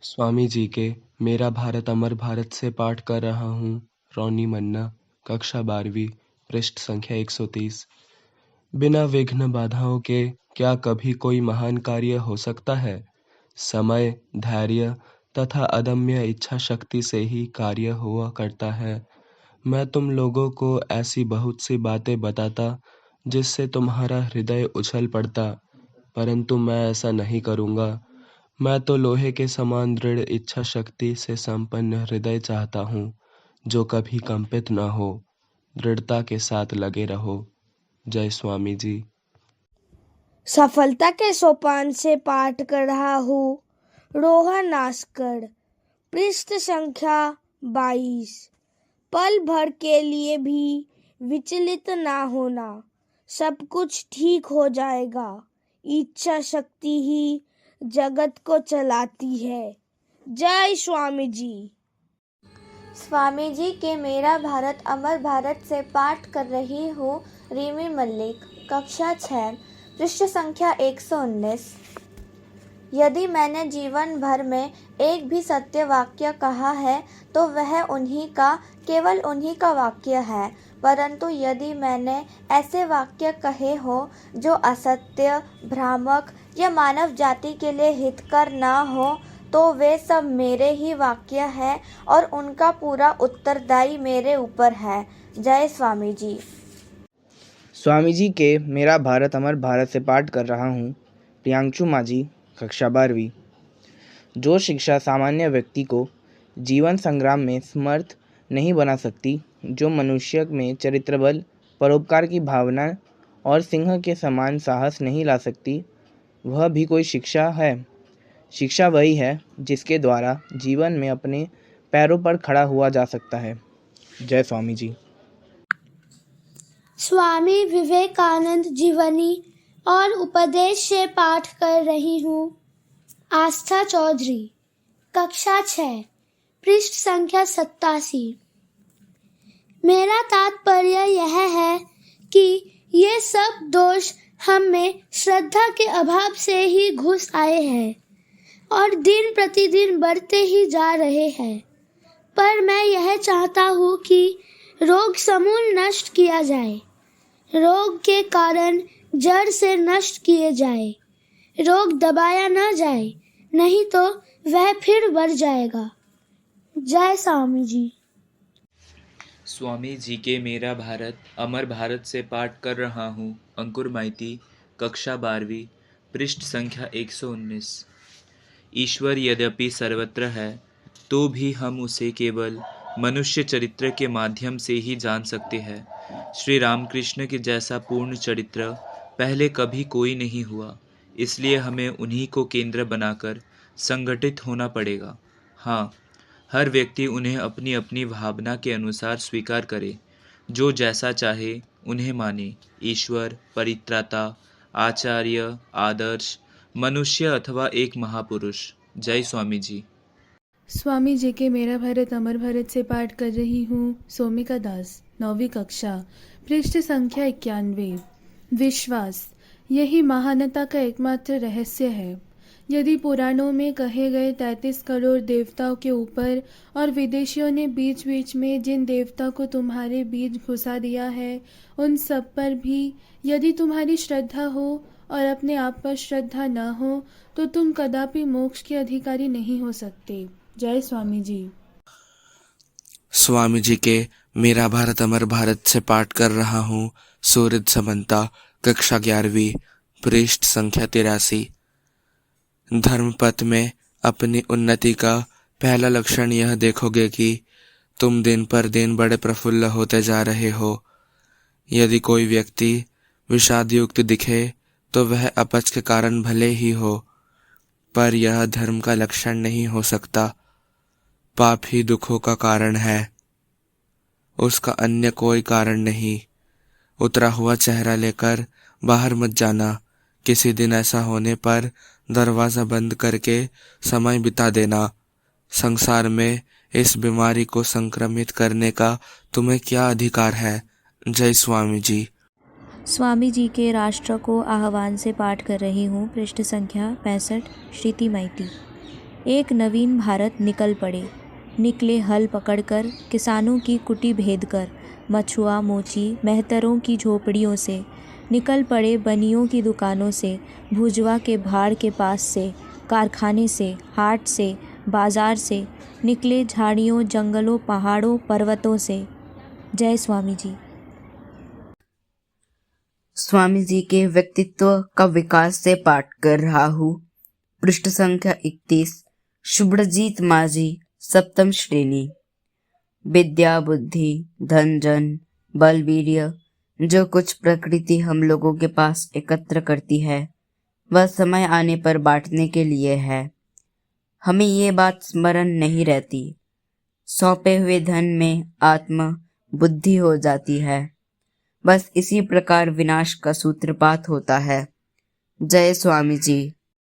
स्वामी जी के मेरा भारत अमर भारत से पाठ कर रहा हूँ। रोनी मन्ना, कक्षा 12वीं, पृष्ठ संख्या 130। बिना विघ्न बाधाओं के क्या कभी कोई महान कार्य हो सकता है? समय, धैर्य तथा अदम्य इच्छा शक्ति से ही कार्य हुआ करता है। मैं तुम लोगों को ऐसी बहुत सी बातें बताता जिससे तुम्हारा हृदय उछल पड़ता, परंतु मैं ऐसा नहीं करूँगा। मैं तो लोहे के समान दृढ़ इच्छा शक्ति से संपन्न हृदय चाहता हूँ, जो कभी कंपित न हो। दृढ़ता के साथ लगे रहो। जय स्वामी जी। सफलता के सोपान से पाठ कर रहा हूँ। रोहन नास्कर, पृष्ठ संख्या 22। पल भर के लिए भी विचलित ना होना, सब कुछ ठीक हो जाएगा। इच्छा शक्ति ही जगत को चलाती है। जय स्वामी जी। स्वामी जी के मेरा भारत अमर भारत से पाठ कर रही हूँ। रीमी मल्लिक, कक्षा 6, पृष्ठ संख्या 119। यदि मैंने जीवन भर में एक भी सत्य वाक्य कहा है तो वह केवल उन्हीं का वाक्य है, परंतु यदि मैंने ऐसे वाक्य कहे हो जो असत्य, भ्रामक या मानव जाति के लिए हितकर ना हो तो वे सब मेरे ही वाक्य हैं और उनका पूरा उत्तरदायी मेरे ऊपर है। जय स्वामी जी। स्वामी जी के मेरा भारत अमर भारत से पाठ कर रहा हूँ। प्रियांशु माझी, कक्षा 12वीं। जो शिक्षा सामान्य व्यक्ति को जीवन संग्राम में समर्थ नहीं बना सकती, जो मनुष्य में चरित्र बल, परोपकार की भावना और सिंह के समान साहस नहीं ला सकती, वह भी कोई शिक्षा है। शिक्षा वही है जिसके द्वारा जीवन में अपने पैरों पर खड़ा हुआ जा सकता है। जय स्वामी जी। स्वामी विवेकानंद जीवनी और उपदेश से पाठ कर रही हूँ। आस्था चौधरी, कक्षा 6, पृष्ठ संख्या 87। मेरा तात्पर्य यह है कि ये सब दोष हम में श्रद्धा के अभाव से ही घुस आए हैं और दिन प्रतिदिन बढ़ते ही जा रहे हैं। पर मैं यह चाहता हूँ कि रोग समूल नष्ट किया जाए, रोग के कारण जड़ से नष्ट किए जाए। रोग दबाया न जाए, नहीं तो वह फिर बढ़ जाएगा। जय स्वामी जी। स्वामी जी के मेरा भारत अमर भारत से पाठ कर रहा हूँ। अंकुर माइती, कक्षा 12वीं, पृष्ठ संख्या 119। ईश्वर यद्यपि सर्वत्र है तो भी हम उसे केवल मनुष्य चरित्र के माध्यम से ही जान सकते हैं। श्री रामकृष्ण के जैसा पूर्ण चरित्र पहले कभी कोई नहीं हुआ, इसलिए हमें उन्हीं को केंद्र बनाकर संगठित होना पड़ेगा। हाँ, हर व्यक्ति उन्हें अपनी अपनी भावना के अनुसार स्वीकार करे, जो जैसा चाहे उन्हें माने। ईश्वर, परित्राता, आचार्य, आदर्श, मनुष्य अथवा एक महापुरुष। जय स्वामी जी। स्वामी जी के मेरा भारत अमर भारत से पाठ कर रही हूँ। सोमिका दास, 9वीं कक्षा, पृष्ठ संख्या 91। विश्वास, यही महानता का एकमात्र रहस्य है। यदि पुराणों में कहे गए 33 करोड़ देवताओं के ऊपर और विदेशियों ने बीच बीच में जिन देवता को तुम्हारे बीच घुसा दिया है, उन सब पर भी यदि तुम्हारी श्रद्धा हो और अपने आप पर श्रद्धा न हो तो तुम कदापि मोक्ष के अधिकारी नहीं हो सकते। जय स्वामी जी। स्वामी जी के मेरा भारत अमर भारत से पाठ कर रहा हूँ। सूरज समंता, कक्षा 11वीं, पृष्ठ संख्या 83। धर्मपथ में अपनी उन्नति का पहला लक्षण यह देखोगे कि तुम दिन पर दिन बड़े प्रफुल्ल होते जा रहे हो। यदि कोई व्यक्ति विषादयुक्त दिखे तो वह अपच के कारण भले ही हो, पर यह धर्म का लक्षण नहीं हो सकता। पाप ही दुखों का कारण है, उसका अन्य कोई कारण नहीं। उतरा हुआ चेहरा लेकर बाहर मत जाना। किसी दिन ऐसा होने पर दरवाजा बंद करके समय बिता देना। संसार में इस बीमारी को संक्रमित करने का तुम्हें क्या अधिकार है? जय स्वामी जी। स्वामी जी के राष्ट्र को आह्वान से पाठ कर रही हूँ। पृष्ठ संख्या 65, श्रीति माइती। एक नवीन भारत निकल पड़े। निकले हल पकड़कर, किसानों की कुटी भेद कर, मछुआ मोची मेहतरों की झोपड़ियों से, निकल पड़े बनियों की दुकानों से, भुजवा के भाड़ के पास से, कारखाने से, हाट से, बाजार से, निकले झाड़ियों जंगलों पहाड़ों पर्वतों से। जय स्वामी जी। स्वामी जी के व्यक्तित्व का विकास से पाठ कर रहा हूँ। पृष्ठ संख्या 31। शुभ्रजीत माझी, सप्तम श्रेणी। विद्या बुद्धि धन जन बल वीर्य जो कुछ प्रकृति हम लोगों के पास एकत्र करती है वह समय आने पर बांटने के लिए है। हमें ये बात स्मरण नहीं रहती। सौंपे हुए धन में आत्म बुद्धि हो जाती है। बस इसी प्रकार विनाश का सूत्रपात होता है। जय स्वामी जी।